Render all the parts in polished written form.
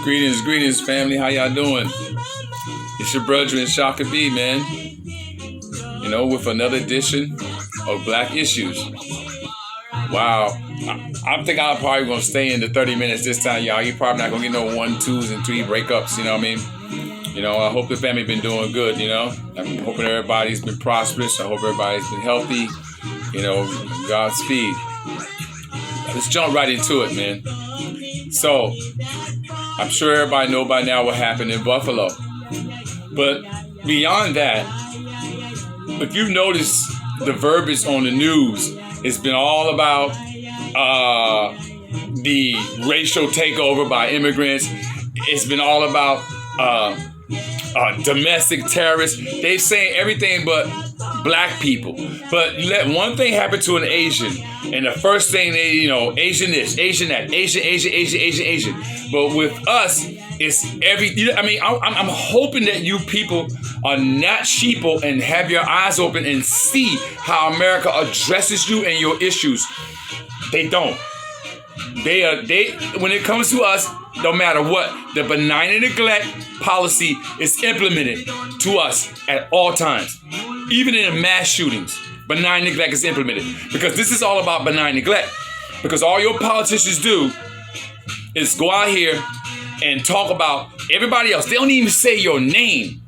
Greetings, family. How y'all doing? It's your brother in Shaka B, man. You know, with another edition of Black Issues. Wow. I think I'm probably going to stay in the 30 minutes this time, y'all. You probably not going to get no 1, 2s, and 3 breakups, you know what I mean? You know, I hope the family been doing good, you know. I'm hoping everybody's been prosperous. I hope everybody's been healthy. You know, Godspeed. Let's jump right into it, man. So, I'm sure everybody know by now what happened in Buffalo. But beyond that, if you notice the verbiage on the news, it's been all about the racial takeover by immigrants. It's been all about domestic terrorists. They're saying everything but black people. But let one thing happen to an Asian, and the first thing they, you know, Asian this, Asian that, Asian. But with us, it's I'm hoping that you people are not sheeple and have your eyes open and see how America addresses you and your issues. They don't. They when it comes to us, no matter what, the benign neglect policy is implemented to us at all times. Even in mass shootings, benign neglect is implemented. Because this is all about benign neglect. Because all your politicians do is go out here and talk about everybody else. They don't even say your name.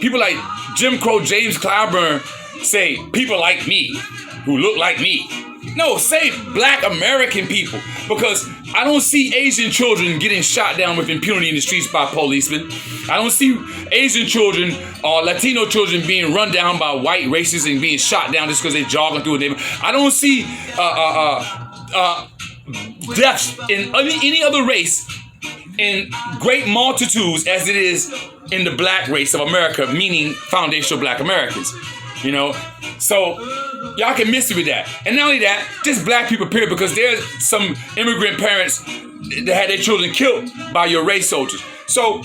People like Jim Crow James Clyburn say people like me, who look like me. No, say black American people, because I don't see Asian children getting shot down with impunity in the streets by policemen. I don't see Asian children or Latino children being run down by white racists and being shot down just because they're jogging through a neighborhood. I don't see deaths in any other race in great multitudes as it is in the black race of America, meaning foundational black Americans. You know, so y'all can miss me with that. And not only that, just black people, period, because there's some immigrant parents that had their children killed by your race soldiers. So,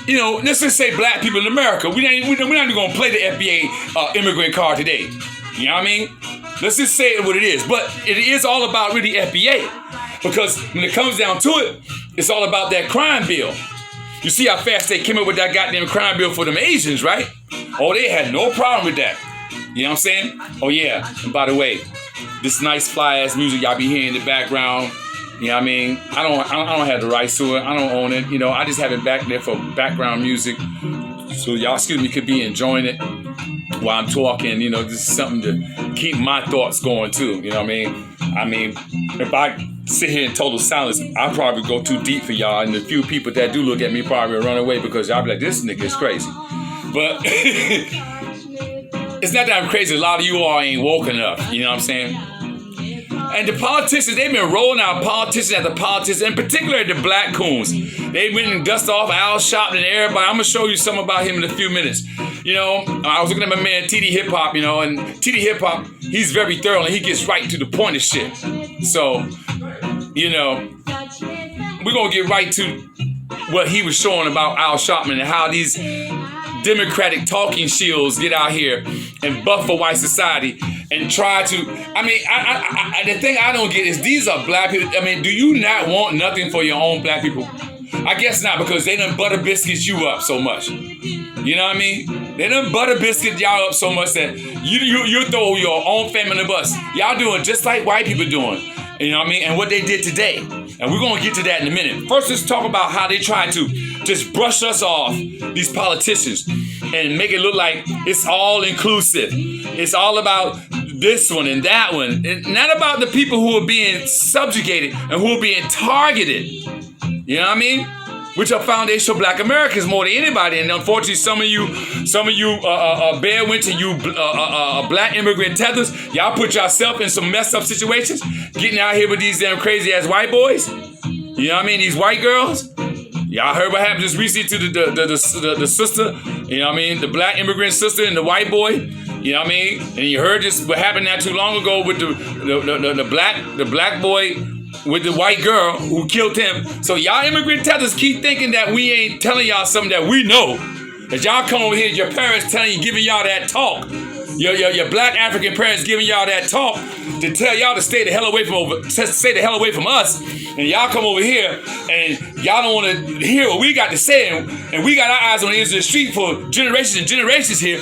you know, let's just say black people in America. We're not even going to play the FBA immigrant card today. You know what I mean? Let's just say it what it is. But it is all about really FBA. Because when it comes down to it, it's all about that crime bill. You see how fast they came up with that goddamn crime bill for them Asians, right? Oh, they had no problem with that. You know what I'm saying? Oh, yeah. And by the way, this nice fly-ass music y'all be hearing in the background, you know what I mean? I don't have the rights to it. I don't own it. You know, I just have it back there for background music. So y'all, could be enjoying it while I'm talking. You know, this is something to keep my thoughts going, too. You know what I mean? If I sit here in total silence, I'll probably go too deep for y'all. And the few people that do look at me probably run away because y'all be like, this nigga is crazy. But it's not that I'm crazy. A lot of you all ain't woke enough. You know what I'm saying? And the politicians, they've been rolling out politicians after politicians, in particular the black coons. They went and dust off Al Sharpton and everybody. I'm going to show you something about him in a few minutes. You know, I was looking at my man TD Hip Hop, you know, and TD Hip Hop, he's very thorough and he gets right to the point of shit. So, you know, we're going to get right to what he was showing about Al Sharpton and how these Democratic talking shields get out here and buff for white society and try to, the thing I don't get is these are black people. I mean, do you not want nothing for your own black people? I guess not, because they done butter biscuits you up so much. You know what I mean? They done butter biscuit y'all up so much that you throw your own family in the bus. Y'all doing just like white people doing. You know what I mean? And what they did today. And we're going to get to that in a minute. First, let's talk about how they try to just brush us off, these politicians, and make it look like it's all inclusive. It's all about this one and that one. And not about the people who are being subjugated and who are being targeted. You know what I mean? Which are foundational black Americans more than anybody. And unfortunately, some of you bear winter, you black immigrant tethers, y'all put yourself in some messed up situations, getting out here with these damn crazy ass white boys. You know what I mean? These white girls. Y'all heard what happened just recently to the sister, you know what I mean? The black immigrant sister and the white boy, you know what I mean? And you heard this what happened not too long ago with the black boy with the white girl who killed him. So y'all immigrant tethers keep thinking that we ain't telling y'all something that we know. That y'all come over here, your parents telling you, giving y'all that talk. your black African parents giving y'all that talk to tell y'all to stay the hell away from us, and y'all come over here and y'all don't want to hear what we got to say, and we got our eyes on the edge of the street for generations and generations here,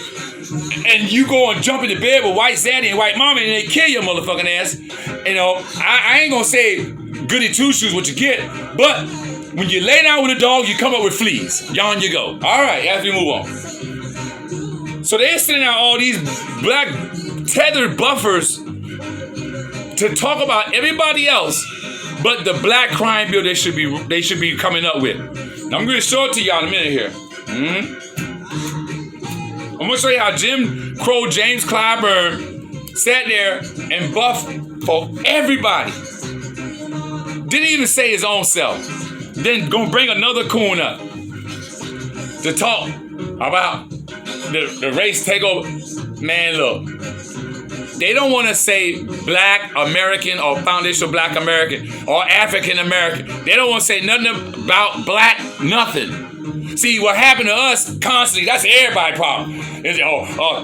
and you go and jump into bed with white zaddy and white mama and they kill your motherfucking ass. You know, I ain't gonna say goody two shoes what you get, but when you lay down with a dog, you come up with fleas. On you go. All right, as we move on. So they're sending out all these black tethered buffers to talk about everybody else but the black crime bill they should be coming up with. Now, I'm going to show it to y'all in a minute here. I'm going to show you how Jim Crow James Clyburn sat there and buffed for everybody. Didn't even say his own self. Then gonna bring another coon up to talk about the race takeover. Man, look, they don't want to say Black American or foundational Black American or African American. They don't want to say nothing about black nothing. See, what happened to us constantly, that's everybody's problem.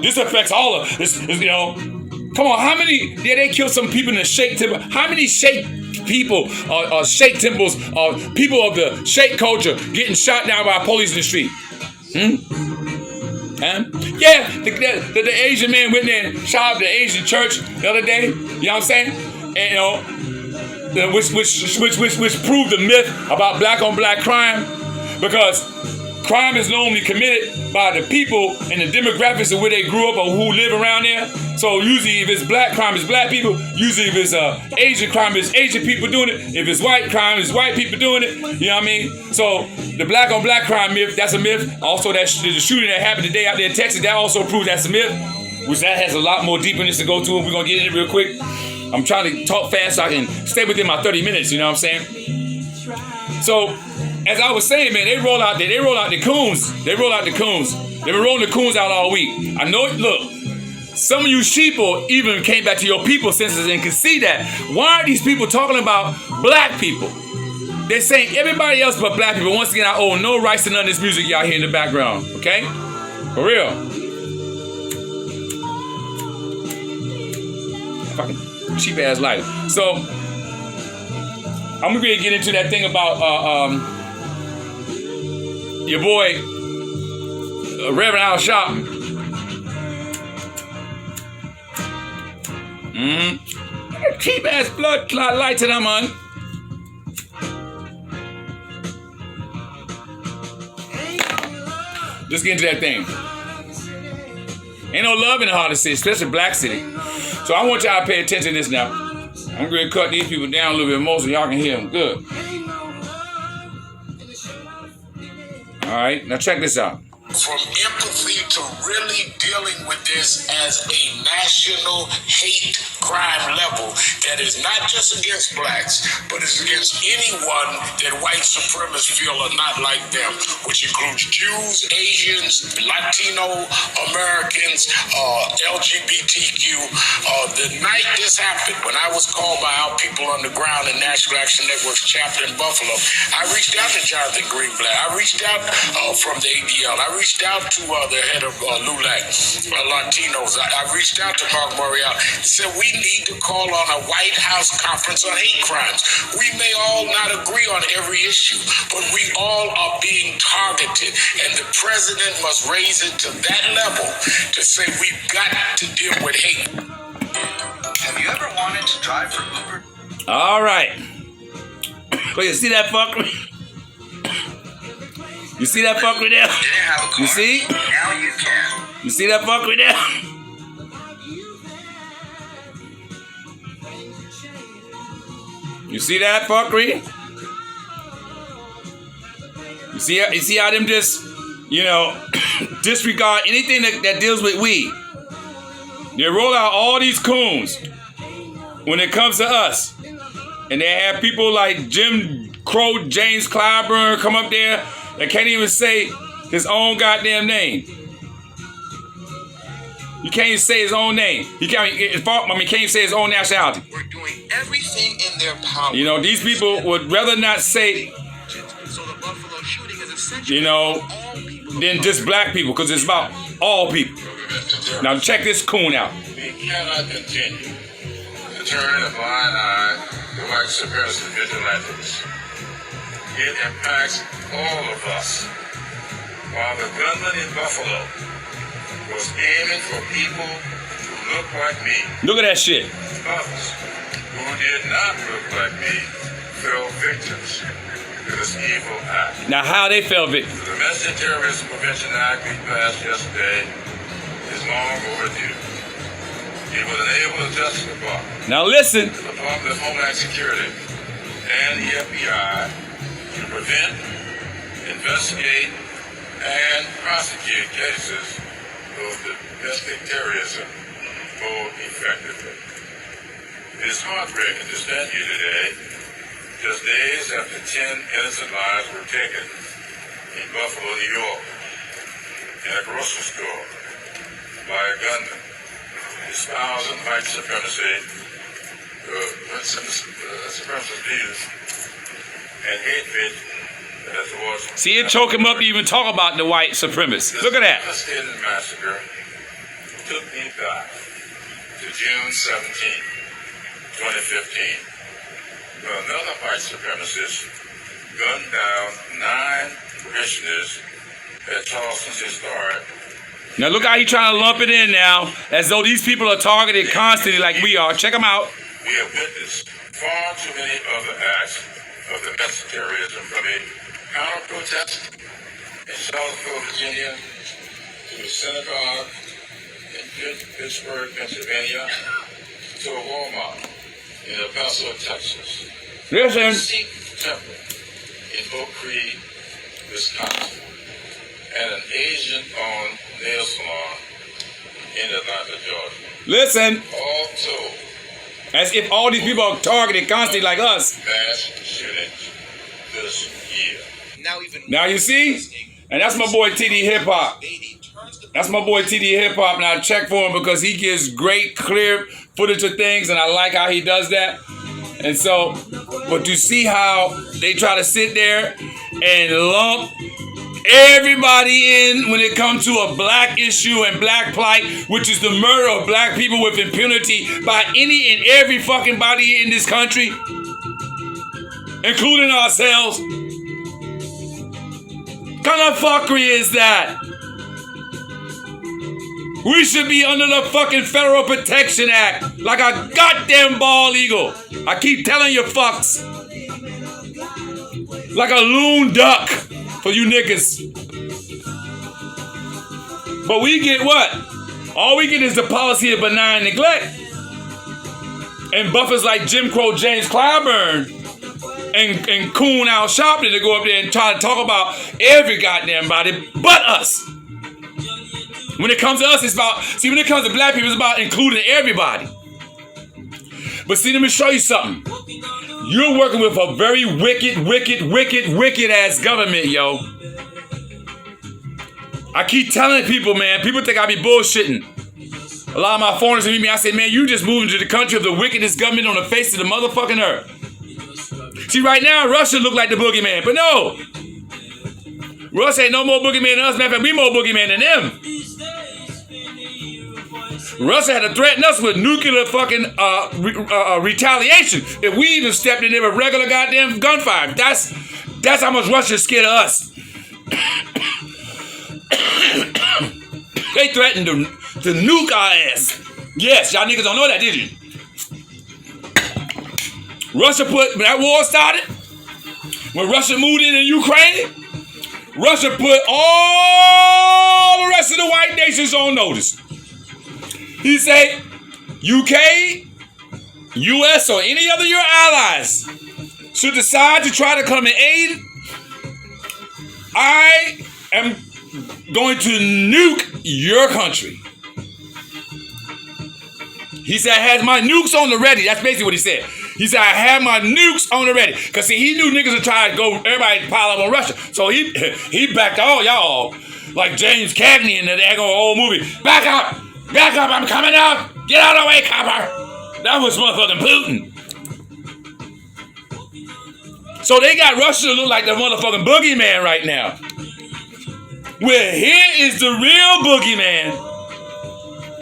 This affects all of this, you know. Come on, how many, they killed some people in the Sheikh temple. How many Sheikh people, Sheikh temples, people of the Sheikh culture getting shot down by police in the street? Yeah, the Asian man went there and shot up the Asian church the other day. You know what I'm saying? And, you know, which proved the myth about black on black crime, because crime is normally committed by the people and the demographics of where they grew up or who live around there. So usually if it's black crime, it's black people. Usually if it's Asian crime, it's Asian people doing it. If it's white crime, it's white people doing it. You know what I mean? So the black on black crime myth, that's a myth. Also, the shooting that happened today out there in Texas, that also proves that's a myth, which that has a lot more deepness to go to, and we're going to get in it real quick. I'm trying to talk fast so I can stay within my 30 minutes, you know what I'm saying? So, as I was saying, man, they roll out the coons. They've been rolling the coons out all week. I know it. Look, some of you sheeple even came back to your people senses and can see that. Why are these people talking about black people? They're saying everybody else but black people. Once again, I owe no rights to none of this music y'all hear in the background. Okay? For real. Fucking cheap ass lighter. So, I'm gonna get into that thing about your boy Reverend Al Sharpton. Cheap ass blood clot light to them, man. Just get into that thing. Ain't no love in the heart of the city, especially Black City. So I want y'all to pay attention to this now. I'm going to cut these people down a little bit more so y'all can hear them good. All right, now check this out. From empathy to really dealing with this as a national hate crime level that is not just against blacks, but is against anyone that white supremacists feel are not like them, which includes Jews, Asians, Latino Americans, LGBTQ. The night this happened, when I was called by our people on the ground in National Action Network's chapter in Buffalo, I reached out to Jonathan Greenblatt. I reached out from the ADL. I reached out to the head of LULAC, Latinos. I reached out to Mark Morial. Said we need to call on a White House conference on hate crimes. We may all not agree on every issue, but we all are being targeted, and the president must raise it to that level to say we've got to deal with hate. Have you ever wanted to drive for Uber? All right. So you see that fuckery? You see that fuckery there? Didn't have a car. You see? Now you can. You see that fuckery there? You see that fuckery? You see how them just, you know, disregard anything that deals with weed. They roll out all these coons when it comes to us. And they have people like Jim Crow, James Clyburn come up there that can't even say his own goddamn name. He can't even say his own name. He can't even say his own nationality. We're doing everything in their power. You know, these people would rather not say, so the Buffalo shooting is essentially you know, than just black people, because it's about all people. Now check this coon out. We cannot continue to turn a blind eye to white supremacist vigilantes. It impacts all of us. While the gunman in Buffalo was aiming for people who look like me, Look at that shit. others who did not look like me fell victims to this evil act. Now how they fell victim. The Domestic Terrorism Prevention Act we passed yesterday is long overdue. It will enable the Justice Department, Now listen. the Department of Homeland Security, and the FBI to prevent, investigate, and prosecute cases of domestic terrorism more effectively. It is heartbreaking to stand here today, just days after 10 innocent lives were taken in Buffalo, New York, in a grocery store by a gunman espousing white supremacy, supremacist views, and hatred towards. See, it choke him up to even talk about the white supremacists. Look at that. This devastating massacre took me back to June 17, 2015, when another white supremacist gunned down 9 parishioners at Charleston's historic. Now look how he trying to lump it in now, as though these people are targeted constantly like we are. Check them out. We have witnessed far too many other acts of domestic terrorism, from a counter-protest in Charlottesville, Virginia, to a synagogue in Pittsburgh, Pennsylvania, to a Walmart in El Paso, Texas, Listen. Sikh temple in Oak Creek, Wisconsin, and an Asian-owned nail salon in Atlanta, Georgia. Listen. All told, As if all these people are targeted constantly like us. mass shootings this year. Now you see? And that's my boy TD Hip Hop. That's my boy TD Hip Hop, and I check for him because he gives great, clear footage of things, and I like how he does that. And so, but you see how they try to sit there and lump everybody in when it comes to a black issue and black plight, which is the murder of black people with impunity by any and every fucking body in this country, including ourselves. What kind of fuckery is that? We should be under the fucking Federal Protection Act like a goddamn bald eagle. I keep telling you fucks. Like a loon duck for you niggas. But we get what? All we get is the policy of benign neglect. And buffers like Jim Crow James Clyburn and Coon Al Sharpton to go up there and try to talk about every goddamn body but us. When it comes to us, it's about, see, when it comes to black people, it's about including everybody. But see, let me show you something. You're working with a very wicked ass government, yo. I keep telling people, man, people think I be bullshitting. A lot of my foreigners meet me, I say, man, you just moved into the country of the wickedest government on the face of the motherfucking earth. See, right now, Russia look like the boogeyman, but no. Russia ain't no more boogeyman than us. Matter of fact, we more boogeyman than them. Russia had to threaten us with nuclear fucking retaliation if we even stepped in there with regular goddamn gunfire. That's how much Russia's scared of us. They threatened to nuke our ass. Yes, y'all niggas don't know that, did you? Russia put, when that war started, when Russia moved into Ukraine, Russia put all the rest of the white nations on notice. He said, UK, US, or any other of your allies should decide to try to come in aid, I am going to nuke your country. He said, I had my nukes on the ready. That's basically what he said. He said, I had my nukes on the ready. Because, see, he knew niggas would try to go, everybody pile up on Russia. So he backed all y'all, like James Cagney in the daggone old movie. Back up, I'm coming up. Get out of the way, copper. That was motherfucking Putin. So they got Russia to look like the motherfucking boogeyman right now. Well, here is the real boogeyman.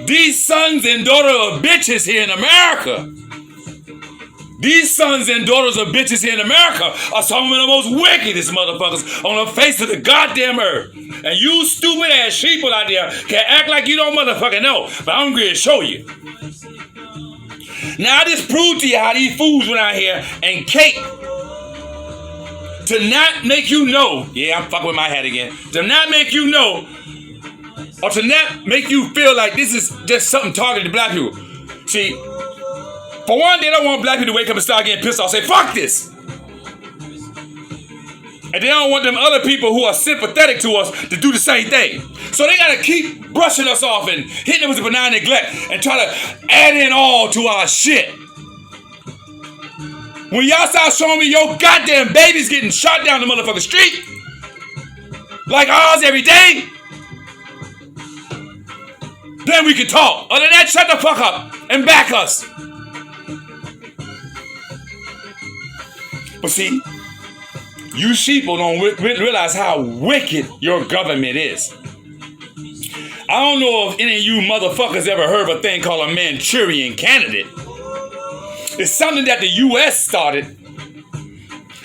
These sons and daughters of bitches here in America, these sons and daughters of bitches here in America are some of the most wickedest motherfuckers on the face of the goddamn earth. And you stupid ass sheeple out there can act like you don't motherfucking know, but I'm going to show you. Now I just proved to you how these fools went out here and cake to not make you know, yeah, I'm fucking with my hat again, to not make you know, or to not make you feel like this is just something targeted to black people. See, for one, they don't want black people to wake up and start getting pissed off, say, fuck this. And they don't want them other people who are sympathetic to us to do the same thing. So they gotta keep brushing us off and hitting us with benign neglect and try to add in all to our shit. When y'all start showing me your goddamn babies getting shot down the motherfucking street, like ours every day, then we can talk. Other than that, shut the fuck up and back us. But see, you sheeple don't realize how wicked your government is. I don't know if any of you motherfuckers ever heard of a thing called a Manchurian Candidate. It's something that the U.S. started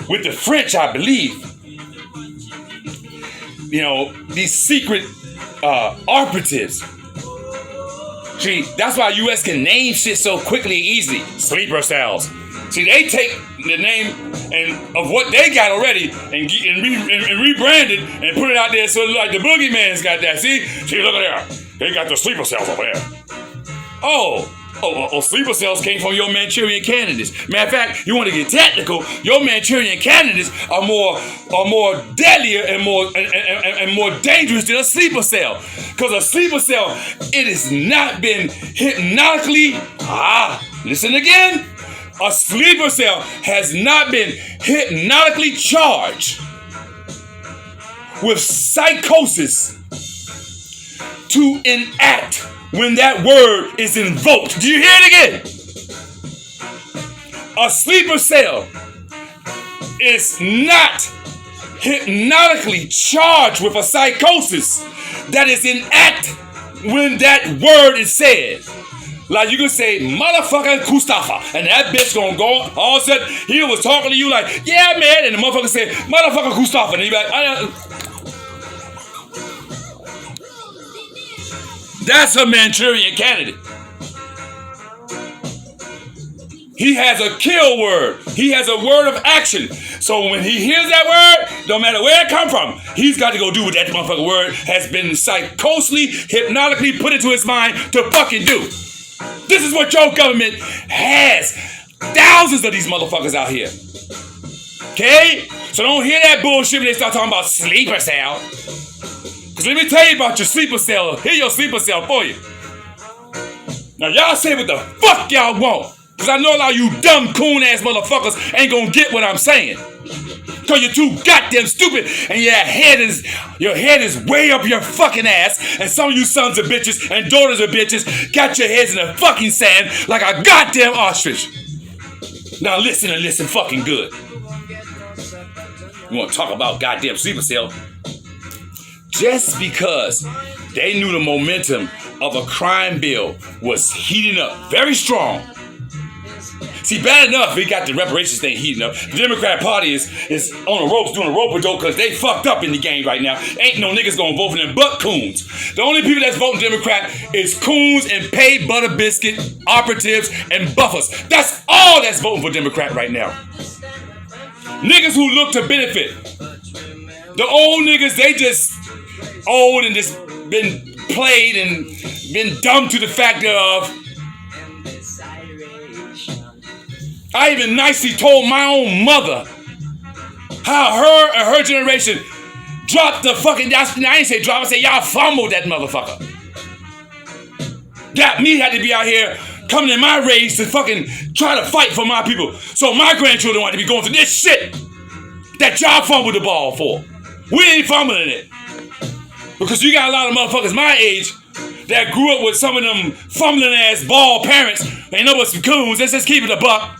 with the French, I believe. You know, these secret operatives. See, that's why U.S. can name shit so quickly and easily. Sleeper cells. See, they take the name and of what they got already and rebrand it and put it out there so like the boogeyman's got that. See, look at there. They got the sleeper cells over there. Oh, sleeper cells came from your Manchurian candidates. Matter of fact, you want to get technical, your Manchurian candidates are more deadlier and more dangerous than a sleeper cell. Because a sleeper cell, it has not been hypnotically, listen again. A sleeper cell has not been hypnotically charged with psychosis to enact when that word is invoked. Do you hear it again? A sleeper cell is not hypnotically charged with a psychosis that is enacted when that word is said. Like you can say, motherfucking Mustafa, and that bitch gonna go, all of a sudden, he was talking to you like, yeah, man, and the motherfucker said, motherfucking Mustafa, and he be like, that's a Manchurian Candidate. He has a kill word. He has a word of action. So when he hears that word, no matter where it come from, he's got to go do what that motherfucking word has been psychosely, hypnotically put into his mind to fucking do. This is what your government has. Thousands of these motherfuckers out here. Okay? So don't hear that bullshit when they start talking about sleeper cell. Because let me tell you about your sleeper cell. Here's your sleeper cell for you. Now y'all say what the fuck y'all want. Because I know a lot of you dumb coon ass motherfuckers ain't gonna get what I'm saying. Because you're too goddamn stupid and your head is way up your fucking ass, and some of you sons of bitches and daughters of bitches got your heads in the fucking sand like a goddamn ostrich. Now listen and listen fucking good. You want to talk about goddamn sleeper cell? Just because they knew the momentum of a crime bill was heating up very strong. See, bad enough we got the reparations thing heating up. The Democrat Party is on the ropes doing a rope-a-dope because they fucked up in the game right now. Ain't no niggas gonna vote for them but coons. The only people that's voting Democrat is coons and paid butter biscuit operatives and buffers. That's all that's voting for Democrat right now. Niggas who look to benefit. The old niggas, they just old and just been played and been dumb to the factor of. I even nicely told my own mother how her and her generation dropped the fucking, I didn't say drop, I said y'all fumbled that motherfucker. Got me had to be out here coming in my race to fucking try to fight for my people. So my grandchildren want to be going through this shit that y'all fumbled the ball for. We ain't fumbling it. Because you got a lot of motherfuckers my age that grew up with some of them fumbling ass ball parents. Ain't no but some coons. Let's just keep it a buck.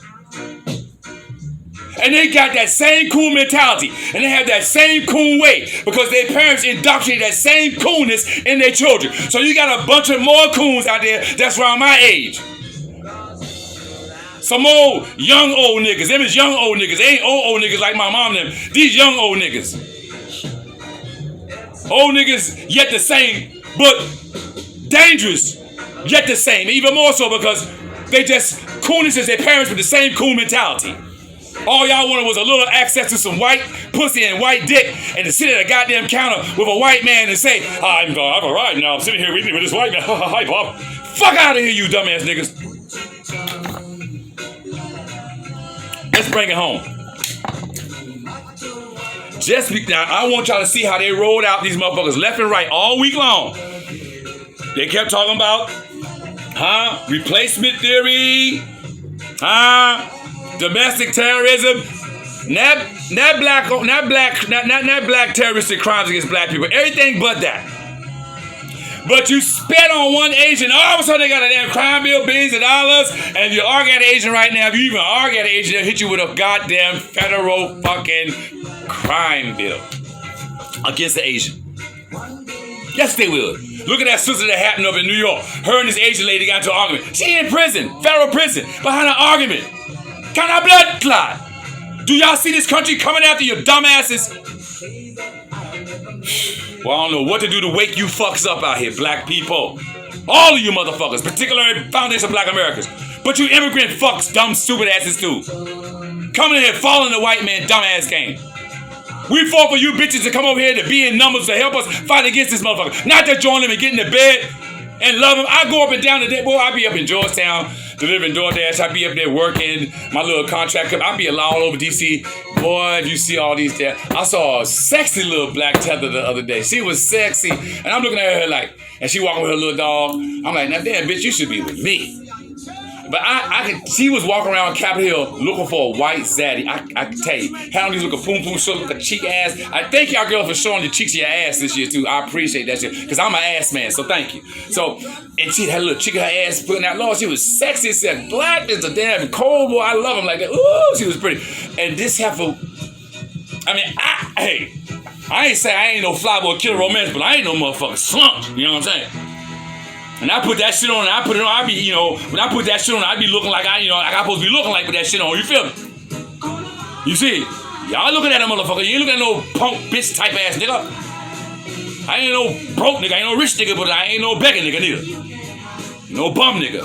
And they got that same cool mentality. And they have that same cool way because their parents indoctrinate that same coolness in their children. So you got a bunch of more coons out there that's around my age. Some old niggas. Them is young old niggas. They ain't old niggas like my mom and them. These young old niggas. Old niggas yet the same, but dangerous yet the same. Even more so because they just coolness as their parents with the same cool mentality. All y'all wanted was a little access to some white pussy and white dick and to sit at a goddamn counter with a white man and say, I'm all right now. I'm sitting here with this white man. Hi, Bob. Fuck out of here, you dumbass niggas. Let's bring it home. Now, I want y'all to see how they rolled out these motherfuckers left and right all week long. They kept talking about, replacement theory, domestic terrorism, not black terroristic crimes against black people, everything but that. But you spit on one Asian, all of a sudden they got a damn crime bill, billions of dollars, and if you argue at an Asian right now, if you even argue at an Asian, they'll hit you with a goddamn federal fucking crime bill against the Asian. Yes, they will. Look at that sister that happened up in New York. Her and this Asian lady got into an argument. She in prison, federal prison, behind an argument. Kind of blood clot. Do y'all see this country coming after your dumbasses? Well, I don't know what to do to wake you fucks up out here, black people. All of you motherfuckers, particularly Foundation of Black Americans. But you immigrant fucks, dumb, stupid asses too. Coming in here, following the white man dumbass game. We fought for you bitches to come over here to be in numbers to help us fight against this motherfucker. Not to join them and get in the bed and love them. I go up and down the day, boy. I be up in Georgetown delivering DoorDash. I be up there working my little contract. I be all over DC. Boy, if you see all these there. I saw a sexy little black tether the other day. She was sexy. And I'm looking at her like, and she walking with her little dog. I'm like, now damn, bitch, you should be with me. But she was walking around Capitol Hill looking for a white zaddy. I can tell you. Had on these little poom poom short, look a cheek ass. I thank y'all girls for showing your cheeks of your ass this year too. I appreciate that shit. Because I'm an ass man, so thank you. So, and she had a little cheek of her ass putting out. Lord, she was sexy. It said black is a damn cold boy. I love him like that. Ooh, she was pretty. And this heifer, I mean, I ain't say I ain't no flyboy killer romance, but I ain't no motherfucking slump. You know what I'm saying? And I put that shit on, and I put it on, I be, when I put that shit on, I be looking like like I'm supposed to be looking like with that shit on. You feel me? You see? Y'all looking at that motherfucker. You ain't looking at no punk bitch type ass nigga. I ain't no broke nigga. I ain't no rich nigga, but I ain't no begging nigga neither. No bum nigga.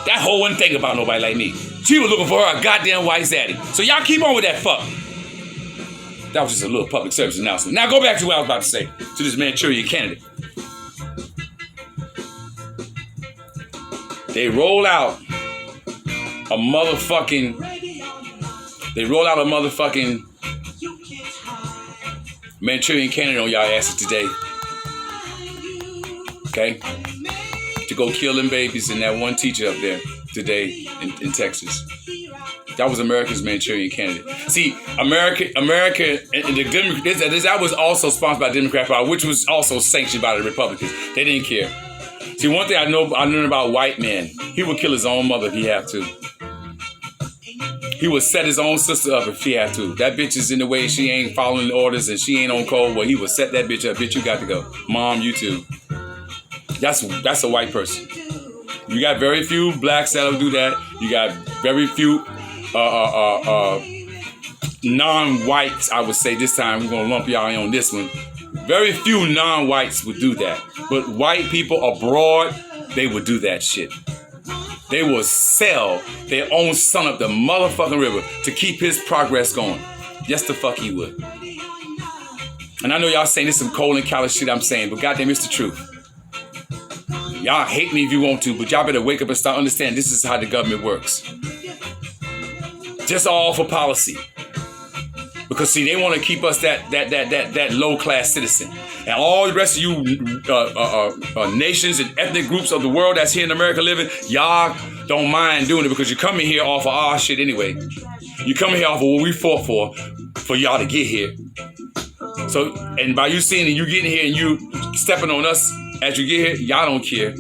That hoe wasn't thinking about nobody like me. She was looking for her a goddamn white zaddy. So y'all keep on with that fuck. That was just a little public service announcement. Now go back to what I was about to say. To this Manchurian Candidate. They roll out a motherfucking Manchurian Candidate on y'all asses today. Okay? To go kill them babies and that one teacher up there today in Texas. That was America's Manchurian Candidate. See, America, and the Democrats, that was also sponsored by the Democrat Party, which was also sanctioned by the Republicans. They didn't care. See, one thing I learned about white men, he would kill his own mother if he had to. He would set his own sister up if he had to. That bitch is in the way, she ain't following the orders and she ain't on code. Well, he would set that bitch up. Bitch, you got to go. Mom, you too. That's a white person. You got very few blacks that'll do that. You got very few non-whites, I would say this time. We're going to lump y'all in on this one. Very few non-whites would do that. But white people abroad, they would do that shit. They will sell their own son up the motherfucking river to keep his progress going. Yes, the fuck he would. And I know y'all saying this some cold and callous shit I'm saying, but goddamn, it's the truth. Y'all hate me if you want to, but y'all better wake up and start understanding this is how the government works. Just all for policy. Because see, they want to keep us that low class citizen, and all the rest of you nations and ethnic groups of the world that's here in America living, y'all don't mind doing it because you're coming here off of our shit anyway. You coming here off of what we fought for y'all to get here. So, and by you seeing and you getting here and you stepping on us as you get here, y'all don't care.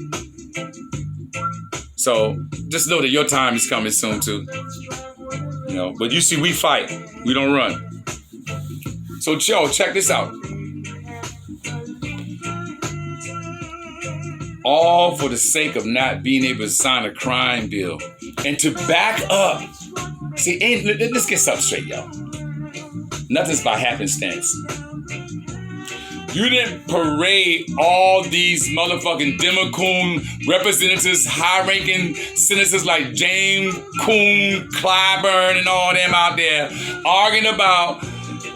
So just know that your time is coming soon too. You know. But you see, we fight. We don't run. So, Joe, check this out. All for the sake of not being able to sign a crime bill. And to back up. See, let's get something straight, y'all. Nothing's by happenstance. You didn't parade all these motherfucking Democrat representatives, high-ranking senators like James Coon, Clyburn, and all them out there arguing about,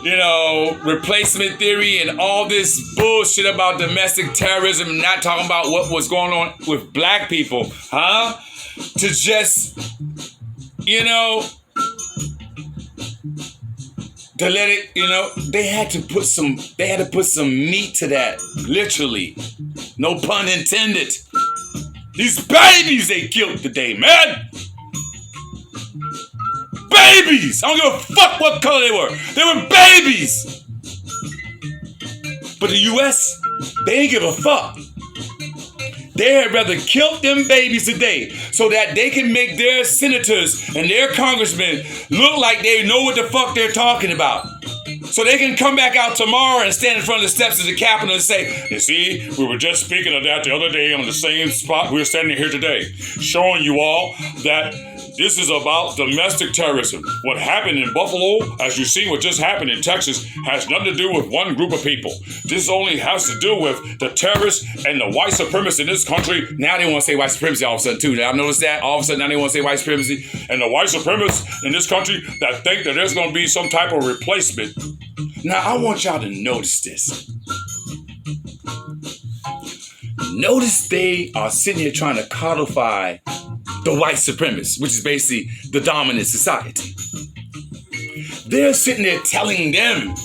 you know, replacement theory and all this bullshit about domestic terrorism and not talking about what was going on with black people, huh? To just, you know, to let it, you know, they had to put some meat to that, literally. No pun intended. These babies they killed today, man. Babies! I don't give a fuck what color they were. They were babies. But the U.S., they ain't give a fuck. They had rather kill them babies today so that they can make their senators and their congressmen look like they know what the fuck they're talking about. So they can come back out tomorrow and stand in front of the steps of the Capitol and say, you see, we were just speaking of that the other day on the same spot we're standing here today, showing you all that this is about domestic terrorism. What happened in Buffalo, as you see what just happened in Texas, has nothing to do with one group of people. This only has to do with the terrorists and the white supremacists in this country. Now they want to say white supremacy all of a sudden too. Now I've noticed that. All of a sudden now they want to say white supremacy. And the white supremacists in this country that think that there's going to be some type of replacement. Now I want y'all to notice this. Notice they are sitting here trying to codify the white supremacists, which is basically the dominant society. They're sitting there telling them,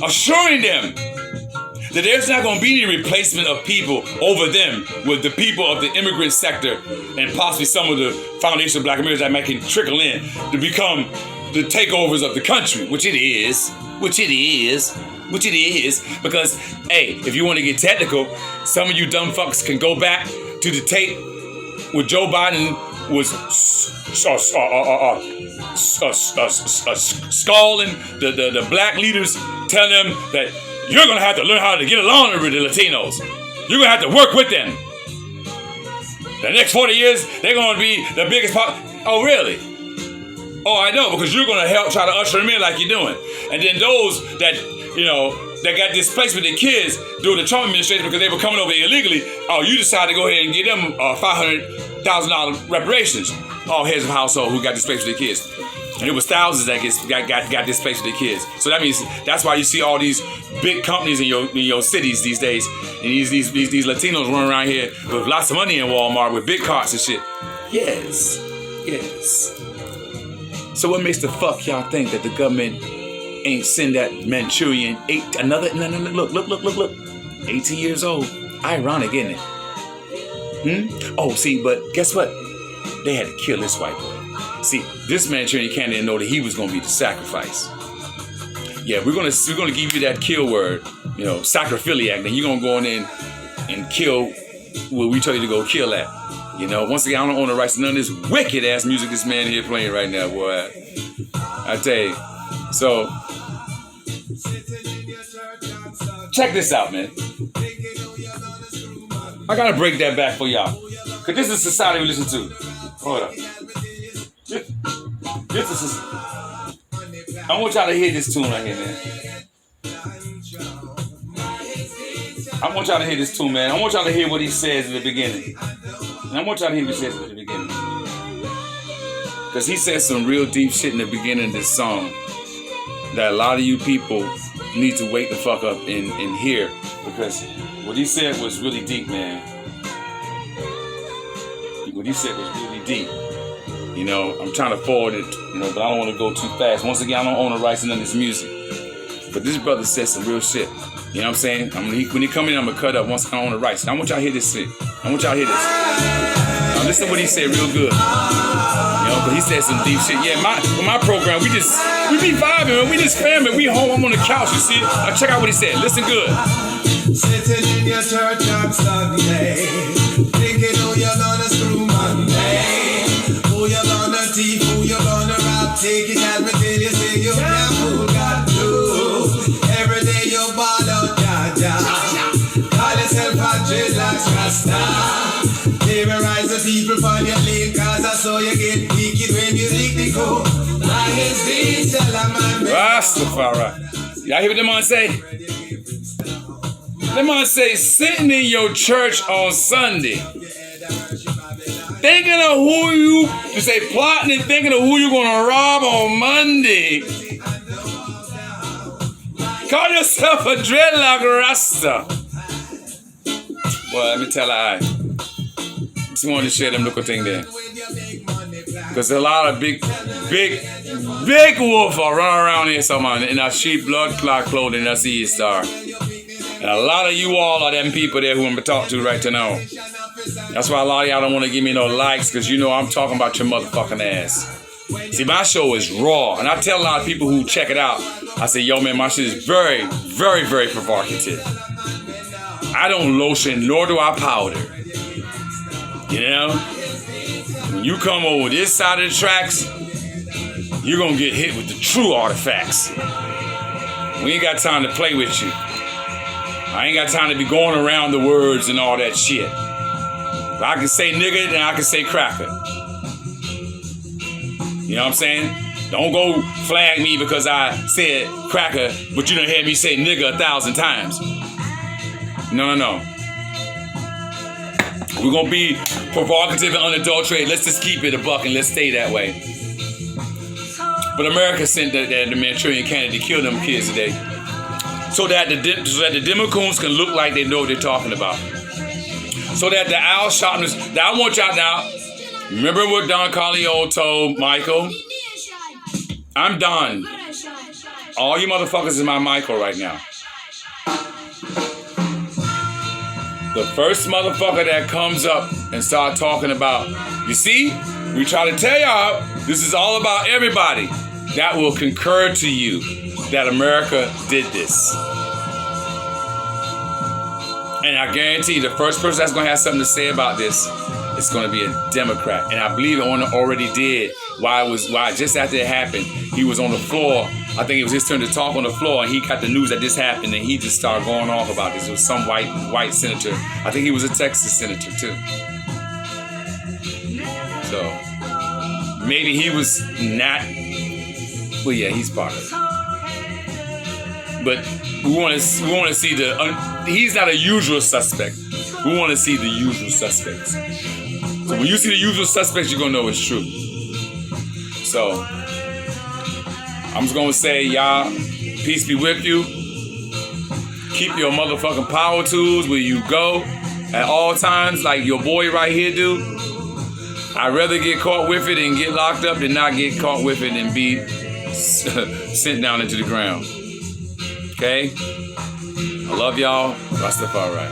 assuring them that there's not going to be any replacement of people over them with the people of the immigrant sector and possibly some of the foundation of black Americans that might can trickle in to become the takeovers of the country, which it is, because, hey, if you want to get technical, some of you dumb fucks can go back to the tape where Joe Biden was scalding the black leaders, telling them that you're going to have to learn how to get along with the Latinos. You're going to have to work with them. The next 40 years, they're going to be the biggest part. Oh, really? Oh, I know, because you're going to help try to usher them in like you're doing. And then those that, you know, that got displaced with their kids during the Trump administration because they were coming over illegally, oh, you decided to go ahead and give them $500,000 reparations. All heads of household who got displaced with their kids. And it was thousands that got displaced with their kids. So that means that's why you see all these big companies in your cities these days. And these Latinos running around here with lots of money in Walmart with big carts and shit. Yes. So what makes the fuck y'all think that the government ain't send that Manchurian look. 18 years old. Ironic, isn't it? Oh, see, but guess what? They had to kill this white boy. See, this Manchurian Candidate know that he was gonna be the sacrifice. Yeah, we're gonna give you that kill word, you know, sacriphiliac, and you're gonna go in and kill what we tell you to go kill at. You know, once again, I don't own the rights to none of this wicked ass music this man here playing right now, boy. I tell you. So, check this out, man. I gotta break that back for y'all. Cause this is society we listen to. Hold up. This is. I want y'all to hear this tune right here, man. I want y'all to hear this tune, man. I want y'all to hear what he says in the beginning. And I want y'all to hear what he says in the beginning. Because he says some real deep shit in the beginning of this song that a lot of you people need to wake the fuck up and hear. Because what he said was really deep, man. What he said was really deep. You know, I'm trying to forward it, you know, but I don't want to go too fast. Once again, I don't own the rights to none of this music. But this brother said some real shit. You know what I'm saying? When he come in, I'm going to cut up once I own the rights. Now, I want y'all to hear this shit. I want y'all to hear this. Now, listen to what he said real good. You know, because he said some deep shit. Yeah, my program, we be vibing, man. We just family. We home. I'm on the couch, you see? Now, check out what he said. Listen good. Sitting in your church on Sunday, thinking who you're gonna screw Monday, who you're gonna thief, who you're gonna rob, take it as Rasta. Terrorize the people for your lane, cause I saw you get wicked when you think the code. Why is this man? Rastafari. Y'all hear what the man say? The man say, sitting in your church on Sunday, thinking of who you say, plotting and thinking of who you're gonna rob on Monday. Call yourself a dreadlock Rasta. Well, let me tell you, I just wanted to share them little thing there. Because a lot of big wolf are running around here somehow in our sheep blood clot clothing, that's the star. And a lot of you all are them people there who I'm going to talk to right now. That's why a lot of y'all don't want to give me no likes, because you know I'm talking about your motherfucking ass. See, my show is raw. And I tell a lot of people who check it out, I say, yo, man, my shit is very, very, very provocative. I don't lotion, nor do I powder. You know? When you come over this side of the tracks, you're going to get hit with the true artifacts. We ain't got time to play with you. I ain't got time to be going around the words and all that shit. If I can say nigga, then I can say cracker. You know what I'm saying? Don't go flag me because I said cracker, but you done heard me say nigga 1,000 times. No. We're going to be provocative and unadulterated. Let's just keep it a buck and let's stay that way. But America sent the Manchurian Candidate to kill them kids today. So that the Democrats can look like they know what they're talking about. So that the owl sharpness. Now I want y'all now. Remember what Don Corleone told Michael? I'm Don. All you motherfuckers is my Michael right now. The first motherfucker that comes up and start talking about, you see, we try to tell y'all this is all about everybody. That will concur to you that America did this. And I guarantee you, the first person that's going to have something to say about this is going to be a Democrat. And I believe it already did. Why just after it happened, he was on the floor. I think it was his turn to talk on the floor, and he got the news that this happened, and he just started going off about this. It was some white senator. I think he was a Texas senator too. So maybe he was not. Well, yeah, he's part of it. But we want to see he's not a usual suspect. We want to see the usual suspects. So when you see the usual suspects, you're going to know it's true. So I'm just going to say, y'all, peace be with you. Keep your motherfucking power tools where you go at all times, like your boy right here do. I'd rather get caught with it and get locked up than not get caught with it and be sent down into the ground. Okay? I love y'all. Rastafari.